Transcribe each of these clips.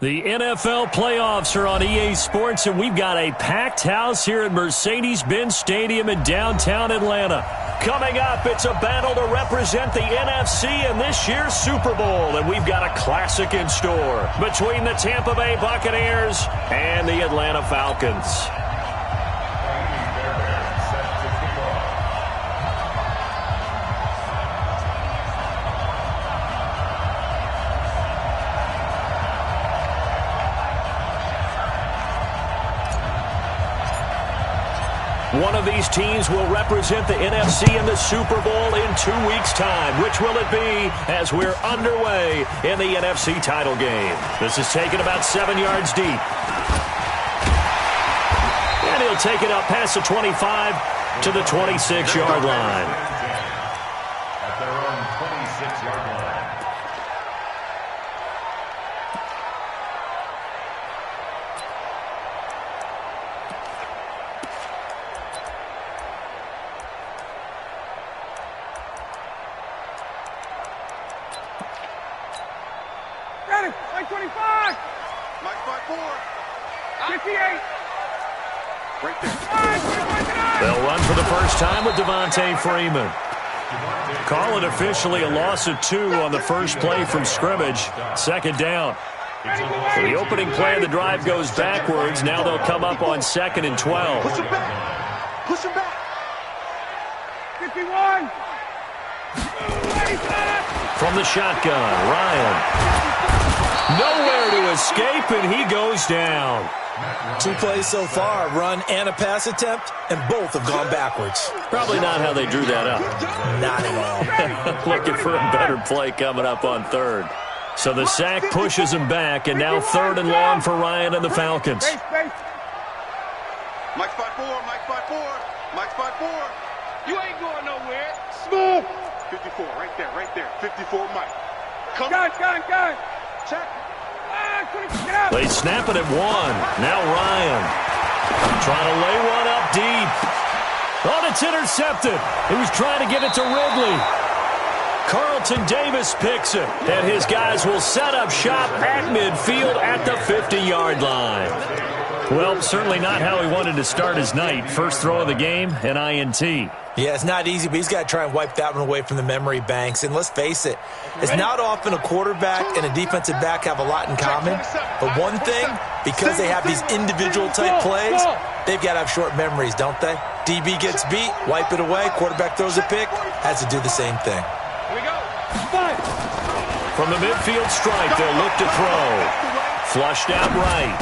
The NFL playoffs are on EA Sports, and we've got a packed house here at Mercedes-Benz Stadium in downtown Atlanta. Coming up, it's a battle to represent the NFC in this year's Super Bowl, and we've got a classic in store between the Tampa Bay Buccaneers and the Atlanta Falcons. One of these teams will represent the NFC in the Super Bowl in 2 weeks' time. Which will it be as we're underway in the NFC title game? This is taken about 7 yards deep. And he'll take it up past the 25 to the 26-yard line. At their own 26-yard line. Mike 25. Mike 54. 58. Right there. They'll run for the first time with Devontae Freeman. Call it officially a loss of 2 on the first play from scrimmage. Second down. The opening play of the drive goes backwards. Now they'll come up on 2nd and 12. Push him back. Push him back. 51. From the shotgun, Ryan. Nowhere to escape, and he goes down. 2 plays so far, run and a pass attempt, and both have gone backwards. Probably not how they drew that up. Not at all. Looking for a better play coming up on 3rd. So the sack pushes him back, and now 3rd and long for Ryan and the Falcons. Mike 54. Mike 54. Mike 54. You ain't going nowhere. Smooth. 54. Right there. Right there. 54 Mike. Come Gun. Check. Get out. They snap it at 1. Now Ryan. Trying to lay one up deep. Oh, it's intercepted. He was trying to get it to Ridley. Carlton Davis picks it. And his guys will set up shop at midfield at the 50-yard line. Well, certainly not how he wanted to start his night. First throw of the game, an INT. Yeah, it's not easy, but he's got to try and wipe that one away from the memory banks. And let's face it, it's not often a quarterback and a defensive back have a lot in common. But one thing, because they have these individual-type plays, they've got to have short memories, don't they? DB gets beat, wipe it away, quarterback throws a pick, has to do the same thing. Here we go. From the midfield stripe, they'll look to throw. Flushed out right.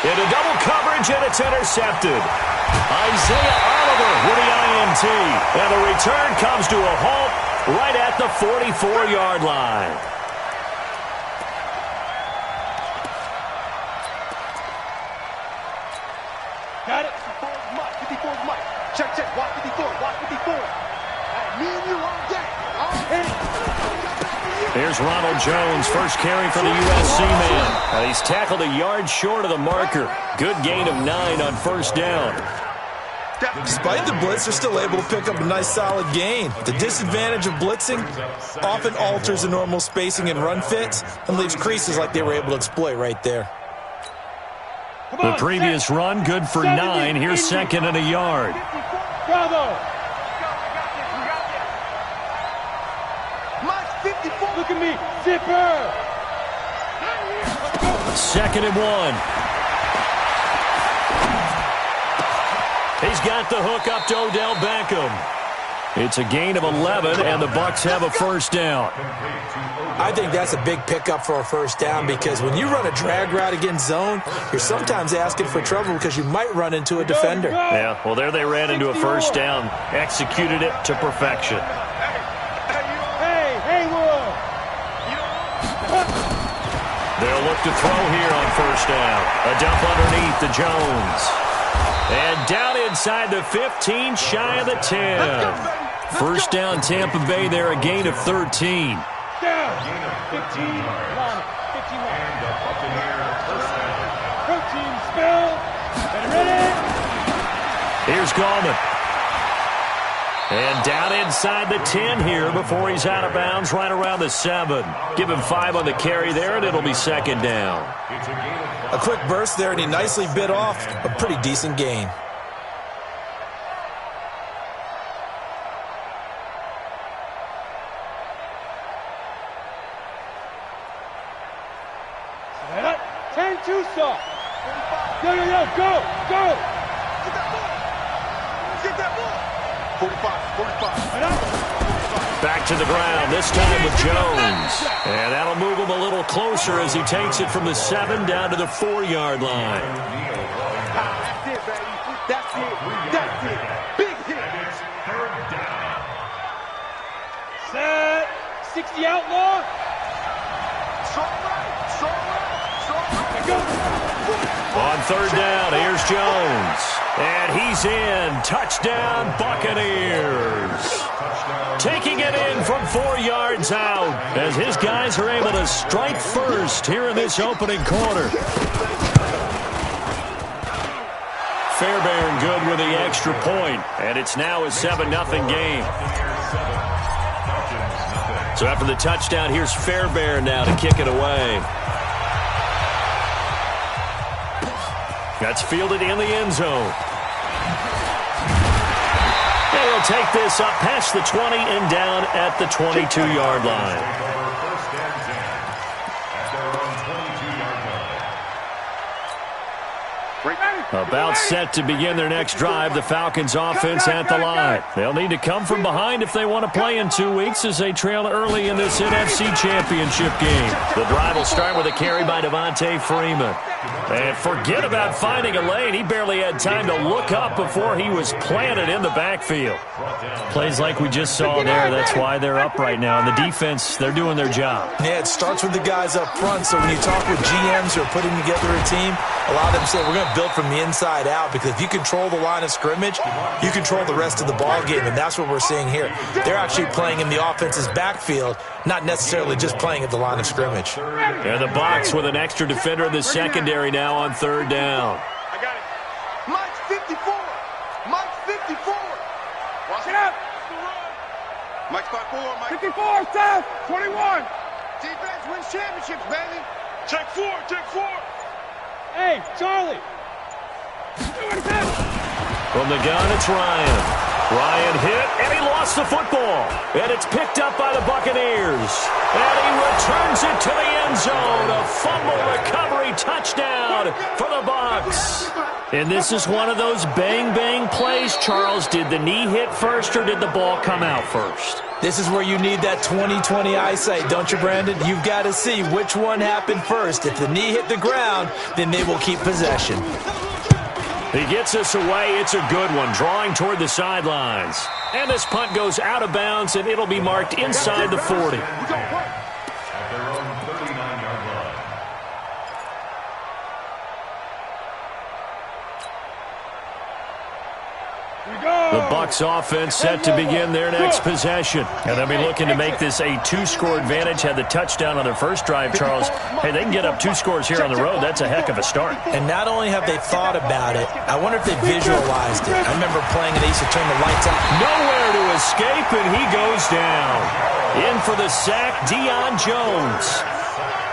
Into double coverage, and it's intercepted. Isaiah Oliver with the INT. And the return comes to a halt right at the 44-yard line. Got it. 54 is Mike. 54 is Mike. Check. Watch 54. Watch 54. Me and you all day. Here's Ronald Jones, first carry for the USC man. He's tackled a yard short of the marker. Good gain of 9 on first down. Despite the blitz, they're still able to pick up a nice solid gain. The disadvantage of blitzing often alters the normal spacing and run fits and leaves creases like they were able to exploit right there. The previous run, good for 9. Here's 2nd and a yard. Bravo. Mike 54. Look at me. Zipper. 2nd and 1. He's got the hook up to Odell Beckham. It's a gain of 11, and the Bucs have a first down. I think that's a big pickup for a first down because when you run a drag route against zone, you're sometimes asking for trouble because you might run into a defender. Yeah, well, there they ran into a first down. Executed it to perfection. Hey, Will. They'll look to throw here on first down. A dump underneath to Jones. And down inside the 15, shy of the 10. First down, Tampa Bay there, a gain of 13. Down. 15. 15. And the Buccaneers first down. Protein spell. Ready? Here's Gallman. And down inside the 10 here before he's out of bounds right around the 7. Give him 5 on the carry there, and it'll be second down. A quick burst there, and he nicely bit off a pretty decent gain. Yo, go! Get that ball! Get that ball! 45. Back to the ground, this time with Jones. And that'll move him a little closer as he takes it from the 7 down to the 4-yard line. That's it, baby. That's it. That's it. Big hit. Third down. Set. 60 outlaw. Go. On third down, here's Jones. And he's in. Touchdown, Buccaneers. Taking it in from 4 yards out as his guys are able to strike first here in this opening quarter. Fairbairn good with the extra point, and it's now a 7-0 game. So after the touchdown, here's Fairbairn now to kick it away. That's fielded in the end zone. They will take this up past the 20 and down at the 22-yard line. About set to begin their next drive, the Falcons offense at the line. They'll need to come from behind if they want to play in 2 weeks as they trail early in this NFC Championship game. The drive will start with a carry by Devontae Freeman. And forget about finding a lane. He barely had time to look up before he was planted in the backfield. Plays like we just saw there, that's why they're up right now. And the defense, they're doing their job. Yeah, it starts with the guys up front. So when you talk with GMs who are putting together a team, a lot of them say we're going to build from the inside out, because if you control the line of scrimmage, you control the rest of the ball game, and that's what we're seeing here. They're actually playing in the offense's backfield, not necessarily just playing at the line of scrimmage. And the box with an extra defender in the secondary now on third down. I got it. Mike's 54. Mike's 54. Watch it out. Mike's 5-4. Mike 54, South. 21. Defense wins championships, baby. Check 4. Hey, Charlie. From the gun, it's Ryan. Ryan hit, and he lost the football. And it's picked up by the Buccaneers. And he returns it to the end zone. A fumble recovery touchdown for the Bucs. And this is one of those bang-bang plays, Charles. Did the knee hit first, or did the ball come out first? This is where you need that 20/20 eyesight, don't you, Brandon? You've got to see which one happened first. If the knee hit the ground, then they will keep possession. He gets us away. It's a good one, drawing toward the sidelines. And this punt goes out of bounds, and it'll be marked inside the 40. At their own 39-yard line. The Bucs offense set to begin their next possession. And they'll be looking to make this a 2-score advantage. Had the touchdown on their first drive, Charles. Hey, they can get up 2 scores here on the road. That's a heck of a start. And not only have they thought about it, I wonder if they visualized it. I remember playing and they used to turn the lights out. Nowhere to escape, and he goes down. In for the sack, Deion Jones.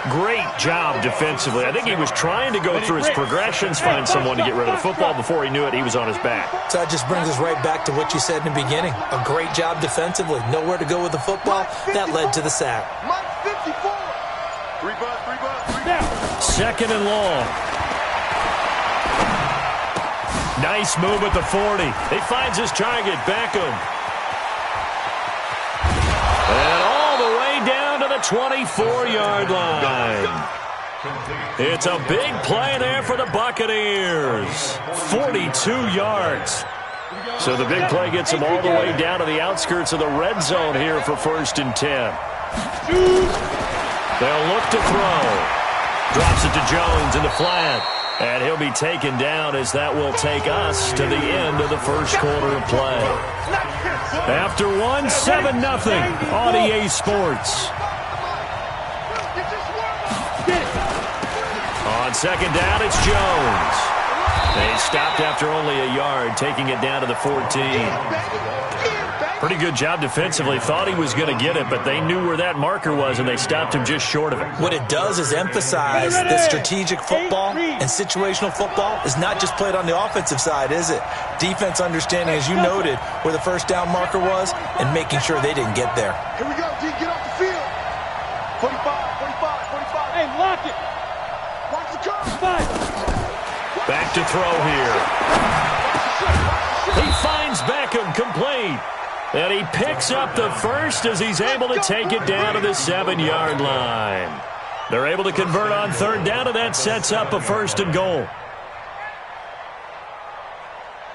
Great job defensively. I think he was trying to go through his progressions, find someone to get rid of the football. Before he knew it, he was on his back. So that just brings us right back to what you said in the beginning. A great job defensively. Nowhere to go with the football. That led to the sack. Mike's 54. 3 bus. Second and long. Nice move at the 40. He finds his target, Beckham. And all the way down to the 24-yard line. It's a big play there for the Buccaneers. 42 yards. So the big play gets them all the way down to the outskirts of the red zone here for 1st and 10. They'll look to throw. Drops it to Jones in the flat. And he'll be taken down as that will take us to the end of the first quarter of play. After 1, 7-0 on EA Sports. On second down, it's Jones. They stopped after only a yard, taking it down to the 14. Pretty good job defensively. Thought he was going to get it, but they knew where that marker was, and they stopped him just short of it. What it does is emphasize that strategic football and situational football is not just played on the offensive side, is it? Defense understanding, as you noted, where the first down marker was and making sure they didn't get there. Here we go, D. Get off the field. 45, 45, 45. Hey, lock it. Watch the curve. 5. Back to throw here. He finds Beckham complete. And he picks up the first as he's able to take it down to the 7-yard line. They're able to convert on third down, and that sets up a 1st and goal.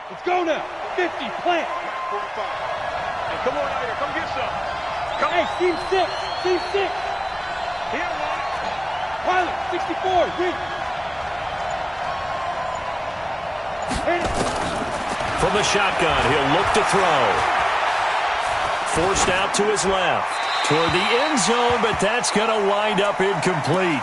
Let's go now. 50, plant. 45. Hey, come on out here. Come get some. Come Hey, team 6. Team 6. Hit one. Pilot, 64. Reach. Hit it. From the shotgun, he'll look to throw. Forced out to his left. Toward the end zone, but that's going to wind up incomplete.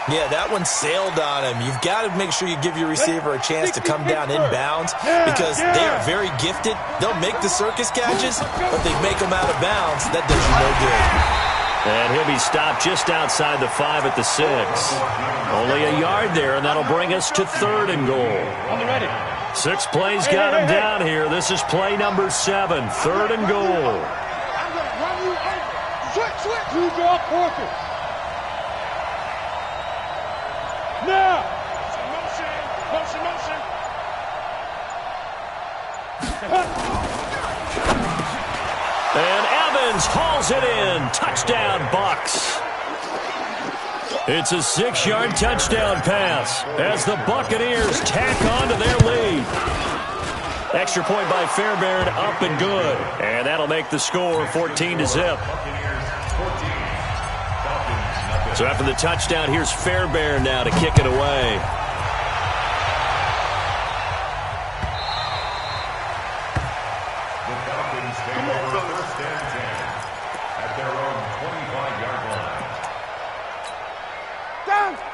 Yeah, that one sailed on him. You've got to make sure you give your receiver a chance to come down inbounds because they are very gifted. They'll make the circus catches, but they make them out of bounds. That does you no good. And he'll be stopped just outside the 5 at the 6. Only a yard there, and that'll bring us to 3rd and goal. On the ready. 6 plays got him down here. This is play number 7, 3rd and goal. I'm going to run you over. Switch. 2 draw quarters. Now. Motion. And Evans hauls it in. Touchdown, Bucs. It's a 6-yard touchdown pass as the Buccaneers tack on to their lead. Extra point by Fairbairn, up and good. And that'll make the score 14-0. So after the touchdown, here's Fairbairn now to kick it away. The Falcons take over 1st and 10 at their own 25-yard line.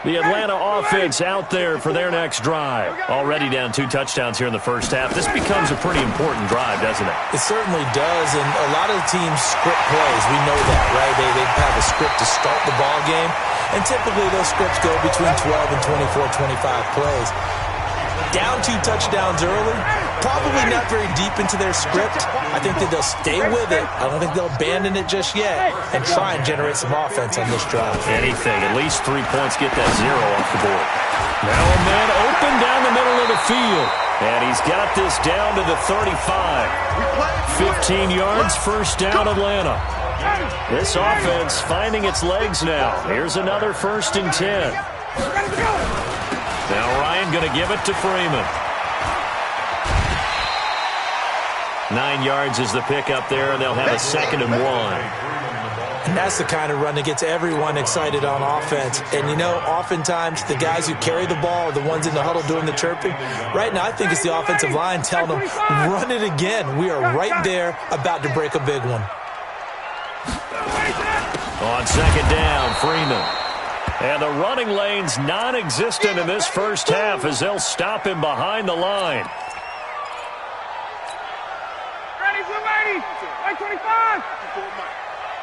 The Atlanta offense out there for their next drive. Already down 2 touchdowns here in the first half. This becomes a pretty important drive, doesn't it? It certainly does, and a lot of the teams script plays. We know that, right? They have a script to start the ball game, and typically those scripts go between 12 and 24, 25 plays. Down 2 touchdowns early, probably not very deep into their script. I think that they'll stay with it. I don't think they'll abandon it just yet and try and generate some offense on this drive. Anything, at least 3 points, get that 0 off the board. Now a man open down the middle of the field. And he's got this down to the 35. 15 yards, 1st down, Atlanta. This offense finding its legs now. Here's another 1st and 10. Now Ryan going to give it to Freeman. 9 yards is the pickup there, and they'll have a 2nd and 1. And that's the kind of run that gets everyone excited on offense. And, you know, oftentimes the guys who carry the ball are the ones in the huddle doing the chirping. Right now, I think it's the offensive line telling them, run it again. We are right there about to break a big one. On 2nd down, Freeman. And the running lane's non-existent in this first half as they'll stop him behind the line. Ready for ready. 25.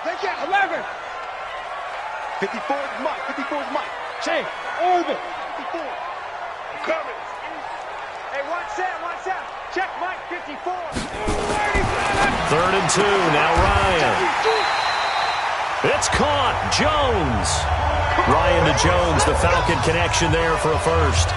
They got 11. 54 is Mike. 54 is Mike. Hey, orbit. 54. Coming. Hey, watch out. Check Mike, 54. 3rd and 2, now Ryan. It's caught, Jones. Ryan to Jones, the Falcon connection there for a 1st.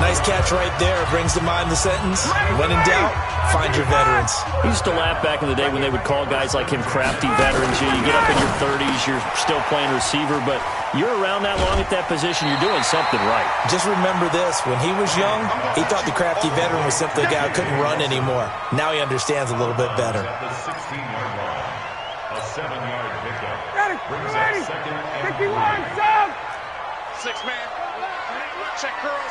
Nice catch right there. Brings to mind the sentence, when in doubt, find your veterans. I used to laugh back in the day when they would call guys like him crafty veterans. You get up in your 30s, you're still playing receiver, but you're around that long at that position, you're doing something right. Just remember this. When he was young, he thought the crafty veteran was simply a guy who couldn't run anymore. Now he understands a little bit better. At the 16-yard line, a 7-yard pickup. Ready. Brings up 2nd and 51, 3. sub. 6-man. Check curls.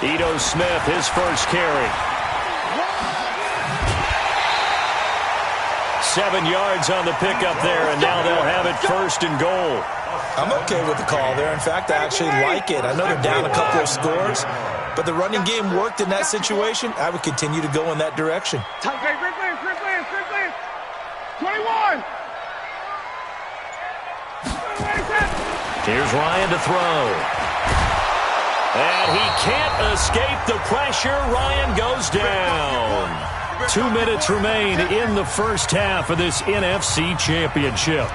Ito Smith, his first carry. 7 yards on the pickup there, and now they'll have it 1st and goal. I'm okay with the call there. In fact, I actually like it. I know they're down a couple of scores, but the running game worked in that situation. I would continue to go in that direction. 21! Here's Ryan to throw. And he can't escape the pressure. Ryan goes down. 2 minutes remain in the first half of this NFC Championship.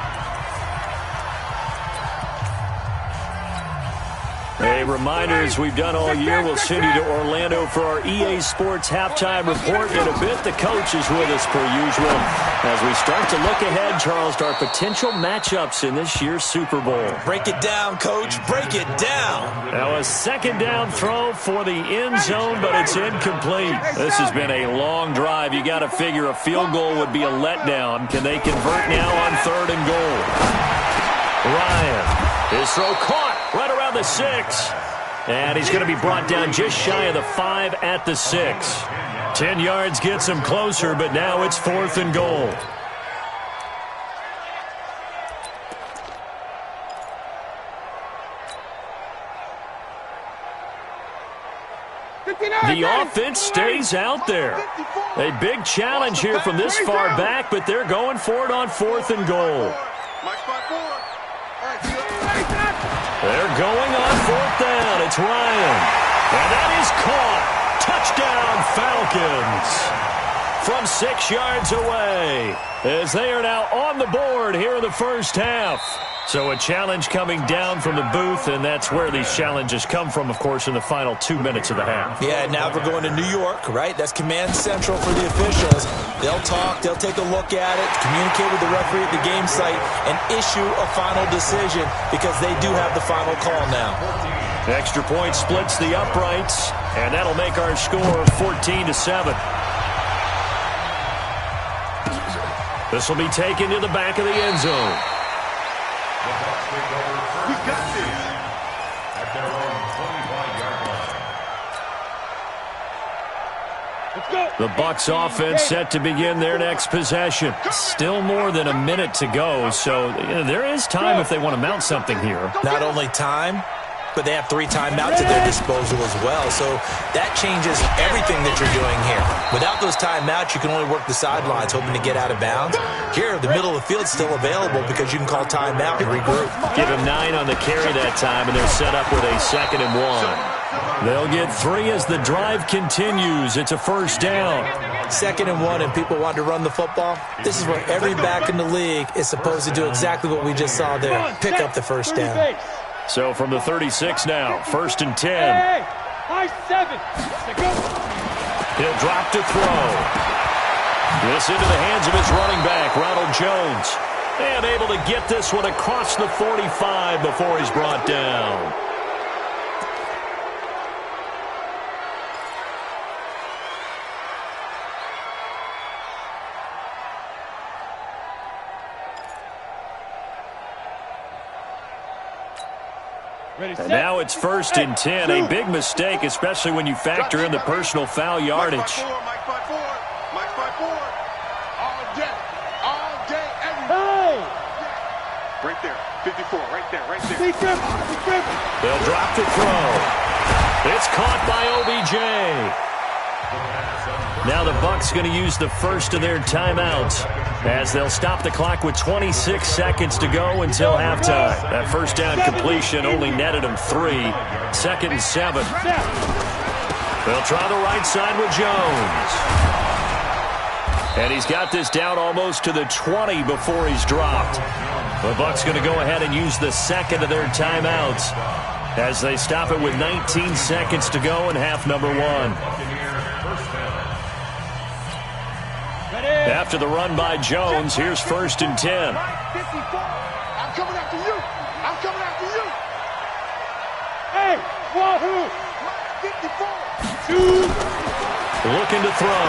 A reminder, as we've done all year, we'll send you to Orlando for our EA Sports halftime report. In a bit, the coach is with us per usual as we start to look ahead, Charles, to our potential matchups in this year's Super Bowl. Break it down, Coach. Break it down. Now a second down throw for the end zone, but it's incomplete. This has been a long drive. You got to figure a field goal would be a letdown. Can they convert now on 3rd and goal? Ryan, his throw caught right around the 6. And he's going to be brought down just shy of the 5 at the 6. 10 yards gets him closer, but now it's 4th and goal. The offense stays out there. A big challenge here from this far back, but they're going for it on 4th and goal. They're going on 4th down. It's Ryan. And that is caught. Touchdown, Falcons. From 6 yards away, as they are now on the board here in the first half. So a challenge coming down from the booth, and that's where these challenges come from, of course, in the final 2 minutes of the half. Yeah, now we're going to New York, right? That's command central for the officials. They'll talk, they'll take a look at it, communicate with the referee at the game site, and issue a final decision because they do have the final call now. Extra point splits the uprights, and that'll make our score 14-7. This will be taken to the back of the end zone. We got this at their own 25-yard line. The Bucs offense set to begin their next possession. Still more than a minute to go, so there is time if they want to mount something here. Not only time, but they have 3 timeouts at their disposal as well. So that changes everything that you're doing here. Without those timeouts, you can only work the sidelines, hoping to get out of bounds. Here, the middle of the field's still available because you can call timeout and regroup. Give him 9 on the carry that time, and they're set up with a 2nd and 1. They'll get 3 as the drive continues. It's a first down. 2nd and 1, and people want to run the football. This is where every back in the league is supposed to do exactly what we just saw there. Pick up the first down. So from the 36 now, 1st and 10. High 7. He'll drop to throw. This into the hands of his running back, Ronald Jones. And able to get this one across the 45 before he's brought down. And now it's 1st and 10. A big mistake, especially when you factor in the personal foul yardage. Mike 5-4. Mike 5-4. All day. All day, every day. Right there. 54. Right there. Right there. They'll drop the throw. It's caught by OBJ. Now the Bucs going to use the first of their timeouts as they'll stop the clock with 26 seconds to go until halftime. That first down completion only netted them 3. 2nd and 7. They'll try the right side with Jones. And he's got this down almost to the 20 before he's dropped. The Bucs going to go ahead and use the 2nd of their timeouts as they stop it with 19 seconds to go in half number 1. After the run by Jones, here's 1st and 10. 54. I'm coming after you. I'm coming after you. Hey, wahoo! 54. 2. Looking to throw.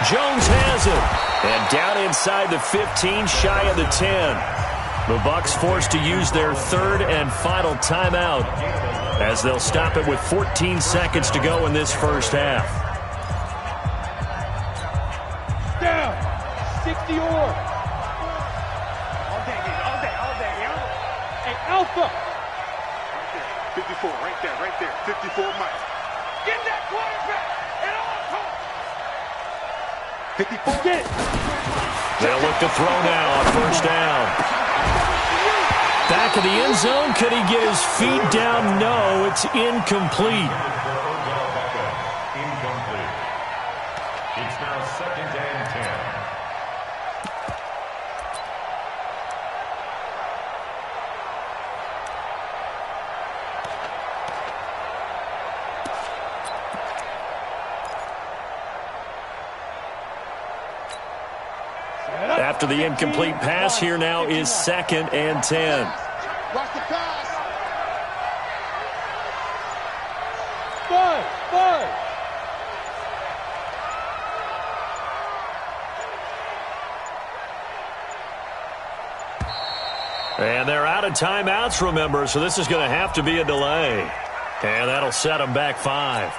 Jones has it. And down inside the 15, shy of the 10. The Bucs forced to use their 3rd and final timeout as they'll stop it with 14 seconds to go in this first half. Down. 60 or. All day. 54, right there. 54, Mike. Get that quarterback at all costs. 54. Get it. They'll look to throw now on first down. Back of the end zone. Could he get his feet down? No, it's incomplete. Incomplete. It's now 2nd and 10. After the incomplete pass, here now is 2nd and 10. Watch the pass. Five. And they're out of timeouts, remember, so this is going to have to be a delay. And that'll set them back 5.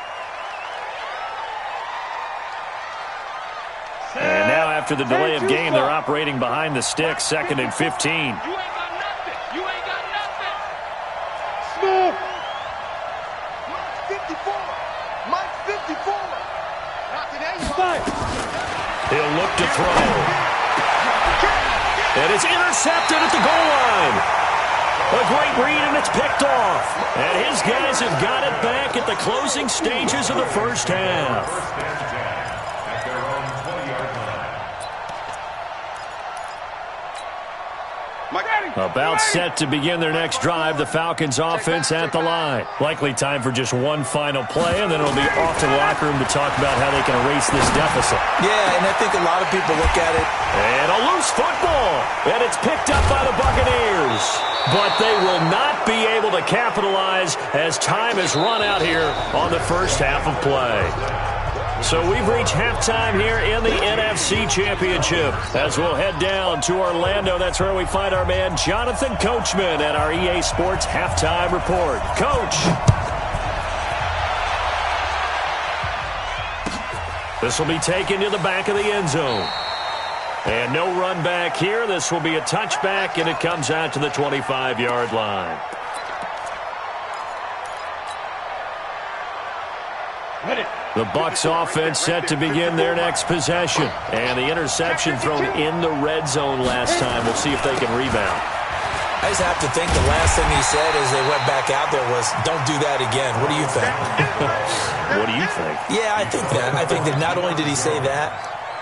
And now after the delay of game, they're operating behind the sticks, 2nd and 15. You ain't got nothing. Smooth. Mike 54. Not today. He'll look to throw. And it's intercepted at the goal line. A great read, and it's picked off. And his guys have got it back at the closing stages of the first half. First and 10 at their own 20-yard line. About set to begin their next drive, the Falcons offense at the line. Likely time for just one final play, and then it'll be off to the locker room to talk about how they can erase this deficit. Yeah, and I think a lot of people look at it. And a loose football, and it's picked up by the Buccaneers. But they will not be able to capitalize as time has run out here on the first half of play. So we've reached halftime here in the NFC Championship. As we'll head down to Orlando, that's where we find our man Jonathan Coachman at our EA Sports Halftime Report. Coach. This will be taken to the back of the end zone. And no run back here. This will be a touchback, and it comes out to the 25-yard line. The Bucs offense set to begin their next possession. And the interception thrown in the red zone last time. We'll see if they can rebound. I just have to think the last thing he said as they went back out there was, don't do that again. What do you think? What do you think? Yeah, I think that. I think that not only did he say that,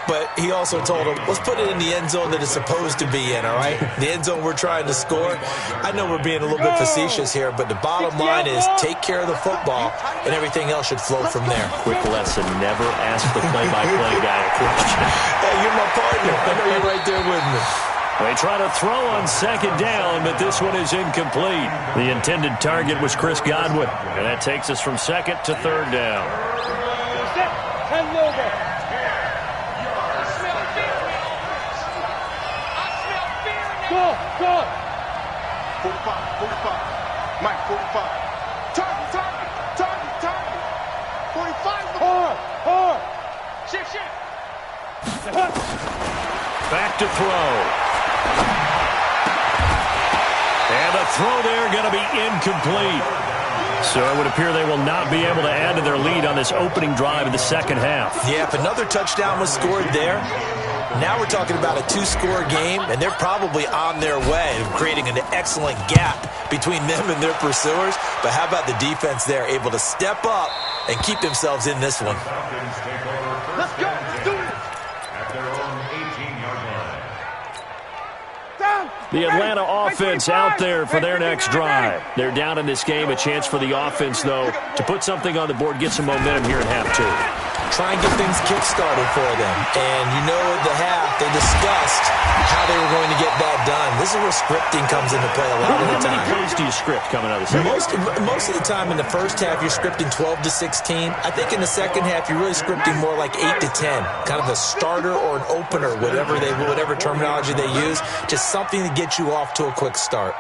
but he also told him, let's put it in the end zone that it's supposed to be in, all right? The end zone we're trying to score. I know we're being a little bit facetious here, but the bottom line is take care of the football, and everything else should flow from there. Quick lesson, never ask the play-by-play guy a question. Hey, you're my partner. I know you're right there with me. They try to throw on second down, but this one is incomplete. The intended target was Chris Godwin, and that takes us from second to third down. 10 over. Go. 45. Mike, 45. Target. 45. Hard. Shift. Back to throw. And the throw there going to be incomplete. So it would appear they will not be able to add to their lead on this opening drive of the second half. Yeah, if another touchdown was scored there, now we're talking about a 2-score game, and they're probably on their way of creating an excellent gap between them and their pursuers. But how about the defense there, able to step up and keep themselves in this one? Falcons take over first and 10 at their own 18-yard line. The Atlanta offense out there for their next drive. They're down in this game. A chance for the offense, though, to put something on the board, get some momentum here in half two. Try and get things kick-started for them. And you know at the half, they discussed how they were going to get that done. This is where scripting comes into play a lot of the time. How many plays do you script coming out of the second? Most of the time in the first half, you're scripting 12 to 16. I think in the second half, you're really scripting more like 8 to 10. Kind of a starter or an opener, whatever terminology they use. Just something to get you off to a quick start.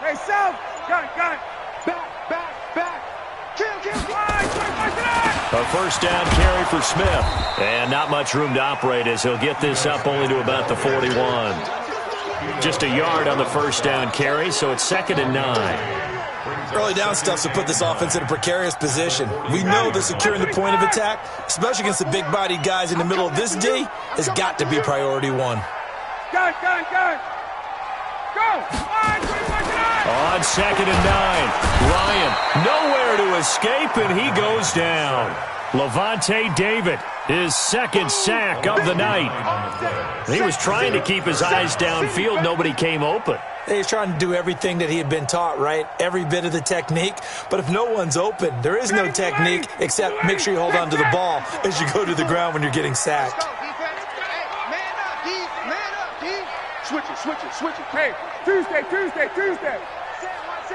Hey, South. Got it. Back. Kill. 25 to that. A first down carry for Smith. And not much room to operate as he'll get this up only to about the 41. Just a yard on the first down carry, so it's 2nd and 9. Early down stuff to put this offense in a precarious position. We know that securing the point of attack, especially against the big-bodied guys in the middle of this D, has got to be priority one. Go! On 2nd and 9, Ryan nowhere to escape, and he goes down. Levante David, his 2nd sack of the night. He was trying to keep his eyes downfield. Nobody came open. He's trying to do everything that he had been taught, right? Every bit of the technique. But if no one's open, there is no technique except make sure you hold on to the ball as you go to the ground when you're getting sacked. Switch it. Hey, Tuesday.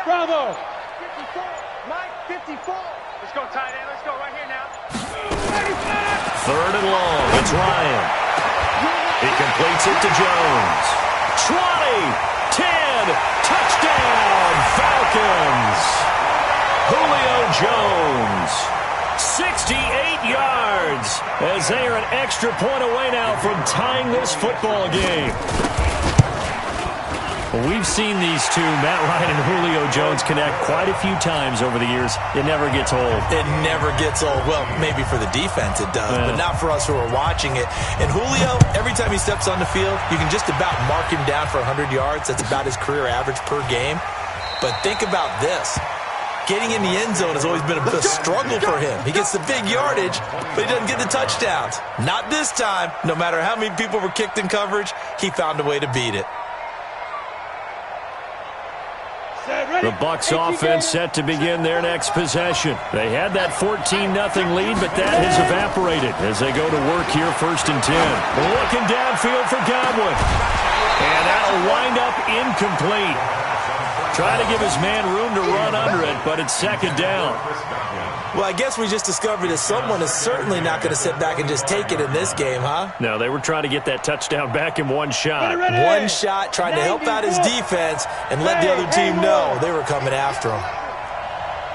Bravo. 54. Mike, 54. Let's go, tight end. Let's go right here now. 3rd and long. It's Ryan. He completes it to Jones. 20, 10, touchdown, Falcons. Julio Jones, 68 yards, as they are an extra point away now from tying this football game. We've seen these two, Matt Ryan and Julio Jones, connect quite a few times over the years. It never gets old. It never gets old. Well, maybe for the defense it does, but not for us who are watching it. And Julio, every time he steps on the field, you can just about mark him down for 100 yards. That's about his career average per game. But think about this. Getting in the end zone has always been a struggle for him. He gets the big yardage, but he doesn't get the touchdowns. Not this time. No matter how many people were kicked in coverage, he found a way to beat it. The Bucs offense set to begin their next possession. They had that 14-0 lead, but that has evaporated as they go to work here 1st and 10. Looking downfield for Godwin. And that'll wind up incomplete. Trying to give his man room to run under it, but it's 2nd down. Well, I guess we just discovered that someone is certainly not going to sit back and just take it in this game, huh? No, they were trying to get that touchdown back in one shot. One shot, trying to help out his defense and let the other team know they were coming after him.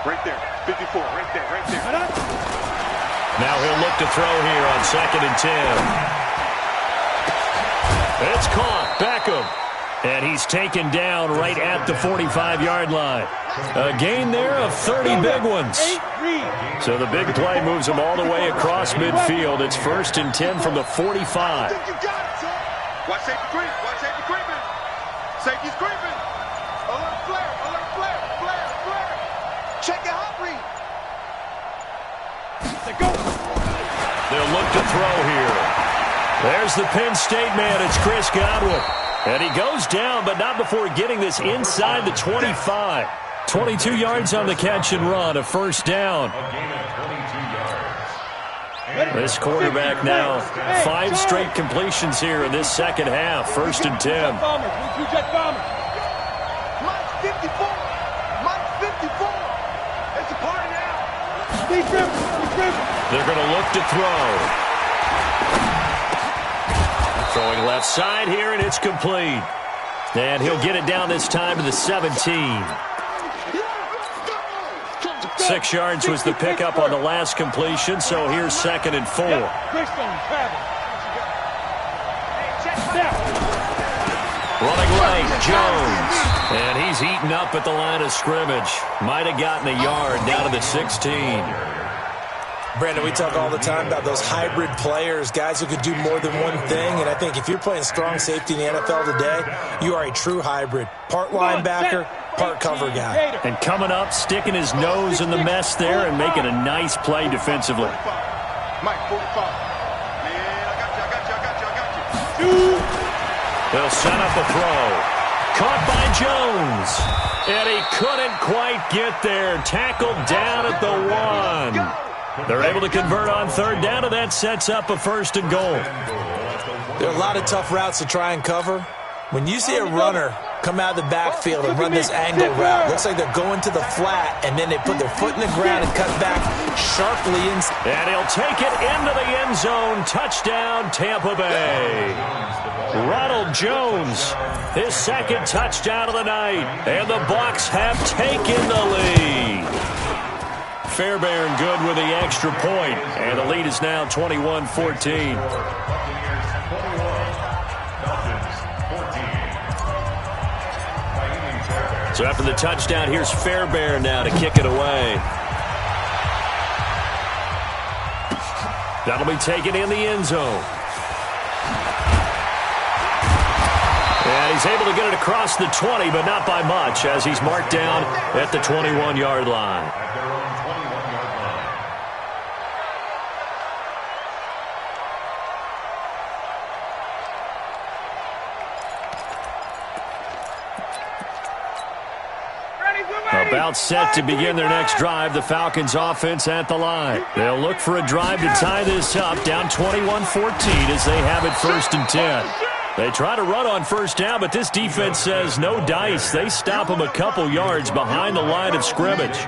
Right there, 54, right there. Now he'll look to throw here on 2nd and 10. It's caught. Beckham. And he's taken down right at the 45-yard line. A gain there of 30 big ones. So the big play moves him all the way across midfield. It's 1st and 10 from the 45. Watch safety creeping. Safety's creeping. Alert flare. Check your hot read. They'll look to throw here. There's the Penn State man. It's Chris Godwin. And he goes down, but not before getting this inside the 25. 22 yards on the catch and run, a 1st down. This quarterback now, 5 straight completions here in this second half, 1st and 10. Mike 54. It's a party now. They're going to look to throw. Throwing left side here, and it's complete. And he'll get it down this time to the 17. 6 yards was the pickup on the last completion, so here's 2nd and 4. Running right, Jones. And he's eaten up at the line of scrimmage. Might have gotten a yard down to the 16. Brandon, we talk all the time about those hybrid players, guys who could do more than one thing. And I think if you're playing strong safety in the NFL today, you are a true hybrid. Part linebacker, part cover guy. And coming up, sticking his nose in the mess there and making a nice play defensively. Mike, 45. Man, I got you. They'll set up a throw. Caught by Jones. And he couldn't quite get there. Tackled down at the 1. They're able to convert on 3rd down, and that sets up a 1st and goal. There are a lot of tough routes to try and cover. When you see a runner come out of the backfield and run this angle route, looks like they're going to the flat, and then they put their foot in the ground and cut back sharply. And he'll take it into the end zone. Touchdown, Tampa Bay. Ronald Jones, his 2nd touchdown of the night, and the Bucs have taken the lead. Fairbairn good with the extra point, and the lead is now 21-14. So after the touchdown, here's Fairbairn now to kick it away. That'll be taken in the end zone. And he's able to get it across the 20, but not by much, as he's marked down at the 21-yard line. At their own 21-yard line. About set to begin their next drive, the Falcons offense at the line. They'll look for a drive to tie this up, down 21-14 as they have it 1st and 10. They try to run on first down, but this defense says no dice. They stop them a couple yards behind the line of scrimmage.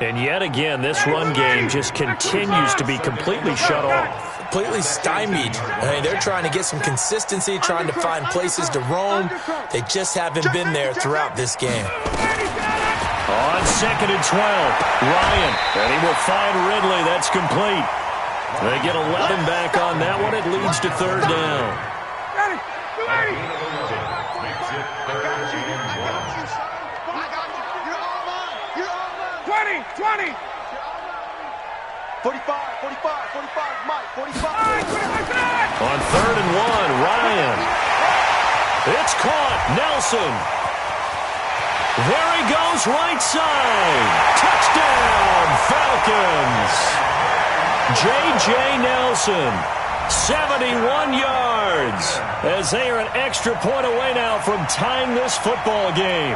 And yet again, this run game just continues to be completely shut off. Completely stymied. I mean, they're trying to get some consistency, trying to find places to roam. They just haven't been there throughout this game. On 2nd and 12, Ryan, and he will find Ridley. That's complete. They get 11 back on that one. It leads to 3rd down. 20. 45, Mike, 45. On 3rd and 1, Ryan. It's caught. Nelson. There he goes, right side. Touchdown, Falcons. J.J. Nelson, 71 yards, as they are an extra point away now from tying this football game.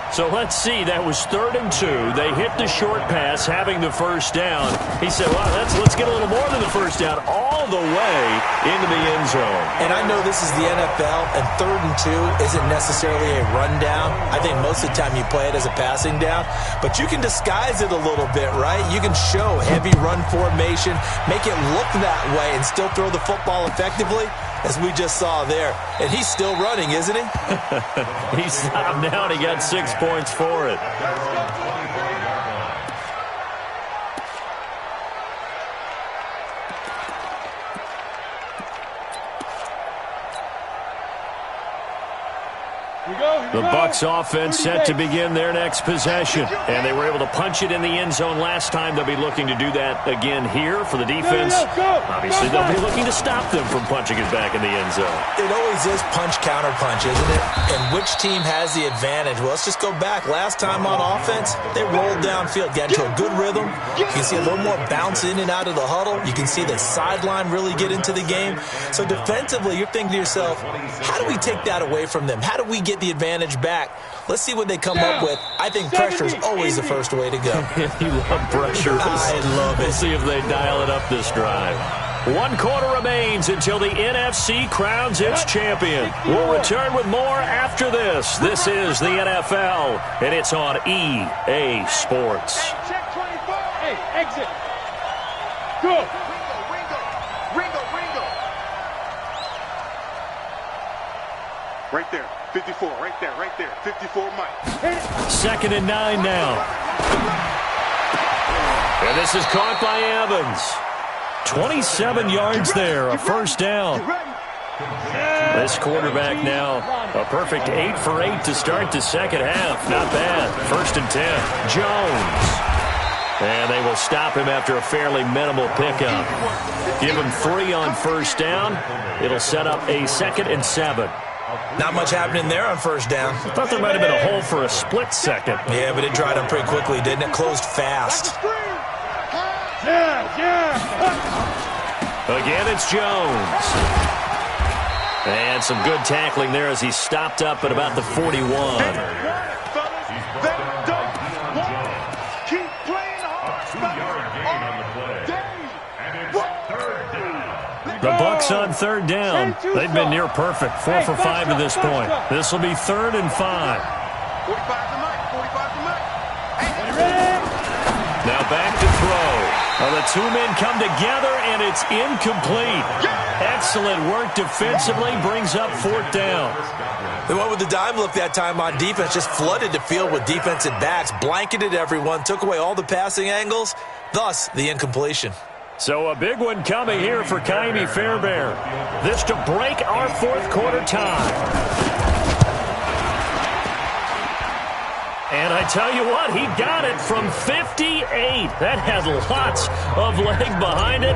So let's see, that was 3rd and 2. They hit the short pass, having the first down. He said, well, let's get a little more than the first down, all the way into the end zone. And I know this is the NFL, and 3rd and 2 isn't necessarily a rundown. I think most of the time you play it as a passing down. But you can disguise it a little bit, right? You can show heavy run formation, make it look that way, and still throw the football effectively, as we just saw there. And he's still running, isn't he? He stopped now, and he got 6 points for it. The Bucs offense set to begin their next possession. And they were able to punch it in the end zone last time. They'll be looking to do that again here for the defense. Obviously, they'll be looking to stop them from punching it back in the end zone. It always is punch-counter-punch, isn't it? And which team has the advantage? Well, let's just go back. Last time on offense, they rolled downfield, got into a good rhythm. You can see a little more bounce in and out of the huddle. You can see the sideline really get into the game. So defensively, you're thinking to yourself, how do we take that away from them? How do we get the advantage back? Let's see what they come up with. I think pressure is always the first way to go. You love pressure. I love it. We'll see if they dial it up this drive. 1 quarter remains until the NFC crowns its champion. We'll return with more after this. This is the NFL, and it's on EA Sports. Check 24. Hey, exit. Go. Ringo. Right there. 54, right there. 54, Mike. 2nd and 9 now. And this is caught by Evans. 27 yards there, a first down. This quarterback now, a perfect 8 for 8 to start the second half. Not bad. 1st and 10. Jones. And they will stop him after a fairly minimal pickup. Give him 3 on first down. It'll set up a 2nd and 7. Not much happening there on first down. Thought there might have been a hole for a split second. Yeah, but it dried up pretty quickly, didn't it? Closed fast. Again, it's Jones. And some good tackling there as he stopped up at about the 41. The Bucs on 3rd down. They've been near perfect, 4 for 5 to this point. This will be 3rd and 5. 45 to Mike. Now back to throw. Well, the two men come together, and it's incomplete. Excellent work defensively, brings up fourth down. They went with the dime look that time on defense, just flooded the field with defensive backs, blanketed everyone, took away all the passing angles, thus the incompletion. So a big one coming here for Kaimi Fairbairn. This to break our fourth quarter tie. And I tell you what, he got it from 58. That had lots of leg behind it.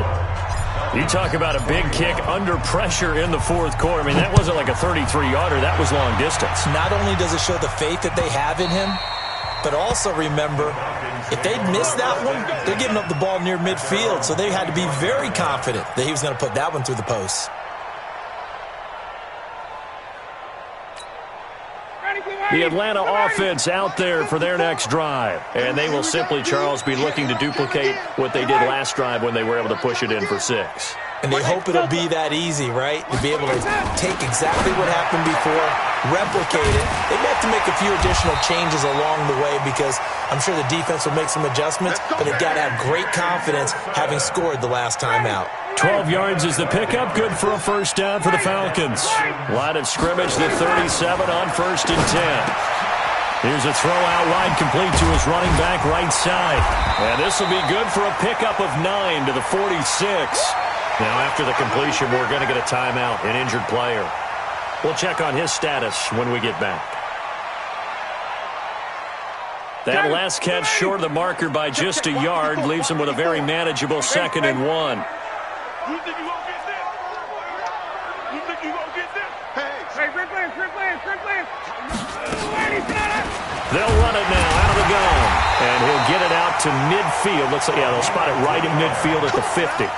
You talk about a big kick under pressure in the fourth quarter. I mean, that wasn't like a 33-yarder. That was long distance. Not only does it show the faith that they have in him, but also remember, if they'd missed that one, they're giving up the ball near midfield. So they had to be very confident that he was going to put that one through the post. The Atlanta offense out there for their next drive. And they will simply, Charles, be looking to duplicate what they did last drive when they were able to push it in for 6. And they hope it'll be that easy, right? To be able to take exactly what happened before, replicate it. They may have to make a few additional changes along the way because I'm sure the defense will make some adjustments, but they've got to have great confidence having scored the last time out. 12 yards is the pickup, good for a first down for the Falcons. Line of scrimmage, the 37 on 1st and 10. Here's a throw out wide, complete to his running back right side. And this will be good for a pickup of 9 to the 46. Now after the completion, we're going to get a timeout, an injured player. We'll check on his status when we get back. That last catch short of the marker by just a yard leaves him with a very manageable 2nd and 1. You think you gonna get this? You think you gonna get this? Hey, free play. They'll run it now out of the gun. And he'll get it out to midfield. Looks like, yeah, they'll spot it right at midfield at the 50.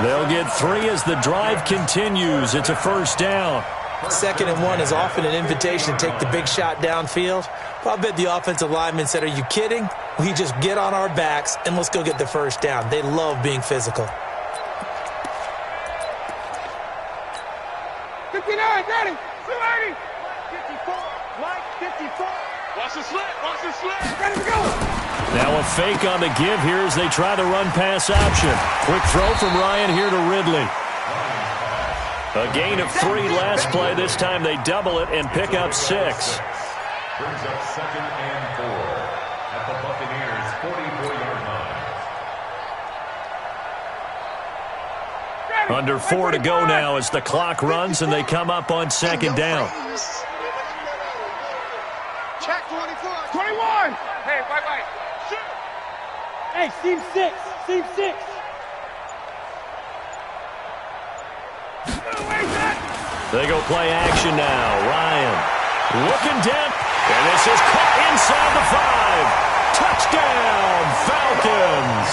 They'll get 3 as the drive continues. It's a first down. 2nd and 1 is often an invitation to take the big shot downfield. Well, I bet the offensive lineman said, are you kidding? We just get on our backs and let's go get the first down. They love being physical. 59, ready, 280. 54, Mike, 54. Watch the slant. Ready to go. Now a fake on the give here as they try the run-pass option. Quick throw from Ryan here to Ridley. A gain of 3 last play. This time they double it and pick up 6. Brings up 2nd and 4 at the Buccaneers' 44-yard line. Under 4 to go now as the clock runs and they come up on 2nd down. Check 24. 21. Hey, right. Shoot. Hey, seam 6. They go play action now. Ryan looking down. And this is caught inside the 5. Touchdown, Falcons.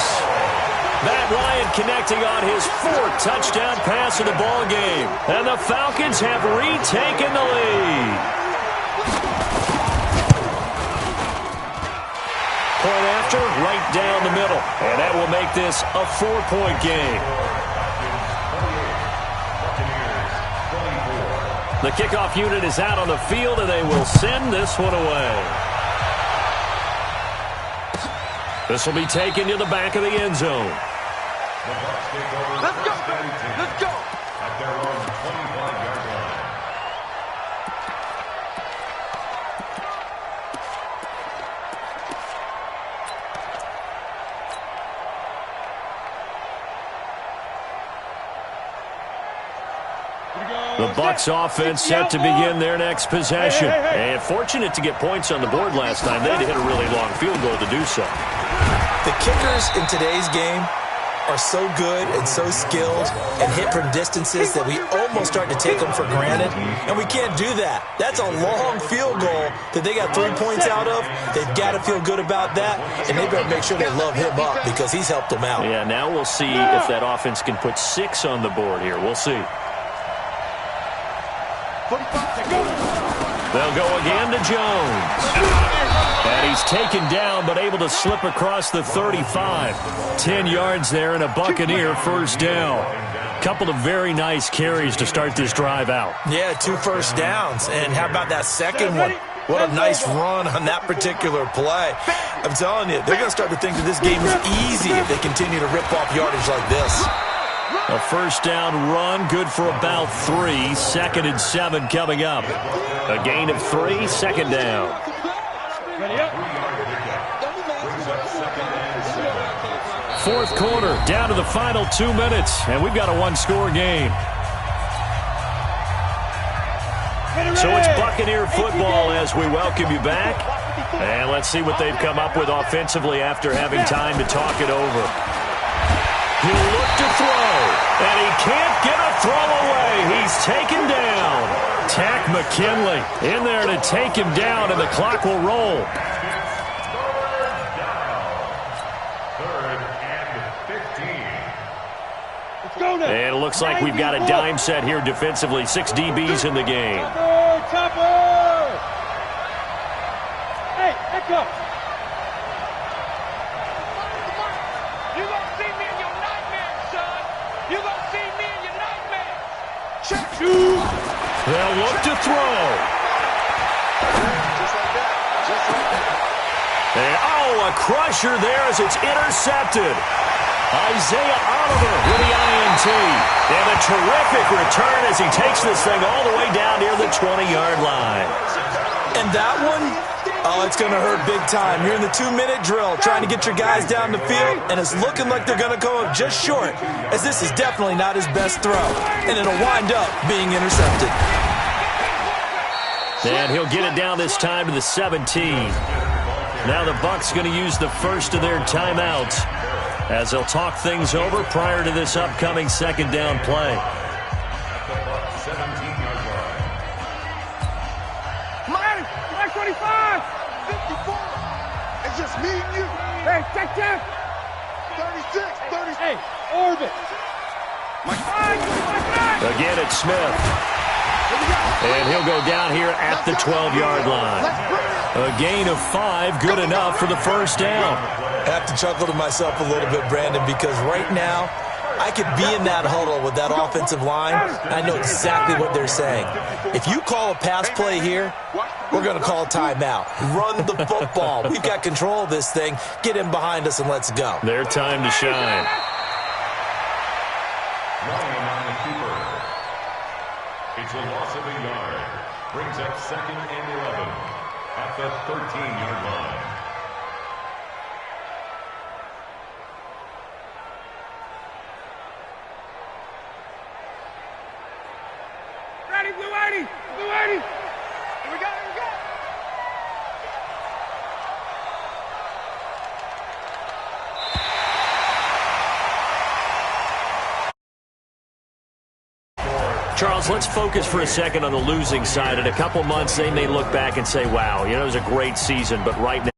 Matt Ryan connecting on his 4th touchdown pass of the ball game. And the Falcons have retaken the lead. Point after, right down the middle. And that will make this a 4-point game. The kickoff unit is out on the field, and they will send this one away. This will be taken to the back of the end zone. Let's go. At their own 25-yard line. The Bucs offense set to begin their next possession. And fortunate to get points on the board last time. They had to hit a really long field goal to do so. The kickers in today's game are so good and so skilled and hit from distances that we almost start to take them for granted. And we can't do that. That's a long field goal that they got 3 points out of. They've got to feel good about that. And they better make sure they love him up because he's helped them out. Yeah, now we'll see if that offense can put 6 on the board here. We'll see. They'll go again to Jones. And he's taken down but able to slip across the 35. 10 yards there and a Buccaneer first down. Couple of very nice carries to start this drive out. Yeah, 2 first downs. And how about that second one? What a nice run on that particular play. I'm telling you, they're going to start to think that this game is easy if they continue to rip off yardage like this. A first down run, good for about 3. 2nd and 7 coming up. A gain of 3, 2nd down. Fourth quarter, down to the final 2 minutes, and we've got a one-score game. So it's Buccaneer football as we welcome you back. And let's see what they've come up with offensively after having time to talk it over. He'll look to throw, and he can't get a throw away. He's taken down. Tack McKinley in there to take him down, and the clock will roll. And it looks like we've got a dime set here defensively. 6 DBs in the game. Hey, echo. You gonna see me in your nightmares, son. You gonna see me in your nightmares. Check. They'll look to throw. Just like that. Just like that. And, a crusher there as it's intercepted. Isaiah Oliver with the INT. And a terrific return as he takes this thing all the way down near the 20-yard line. And that one, it's going to hurt big time. You're in the 2-minute drill trying to get your guys down the field, and it's looking like they're going to go just short, as this is definitely not his best throw, and it'll wind up being intercepted. And he'll get it down this time to the 17. Now the Bucs going to use the first of their timeouts as they'll talk things over prior to this upcoming 2nd down play. Mike 25. 54. It's just me and you. Hey, check. 36. Hey, orbit. Again, it's Smith. And he'll go down here at the 12-yard line. A gain of 5, good enough for the first down. I have to chuckle to myself a little bit, Brandon, because right now I could be in that huddle with that offensive line, and I know exactly what they're saying. If you call a pass play here, we're going to call a timeout. Run the football. We've got control of this thing. Get in behind us and let's go. Their time to shine. Ryan on the keeper. It's a loss of a yard. Brings up 2nd and 11 at the 13-yard line. Ready, Blue 80. Here we go. Charles, let's focus for a second on the losing side. In a couple months, they may look back and say, wow, it was a great season, but right now,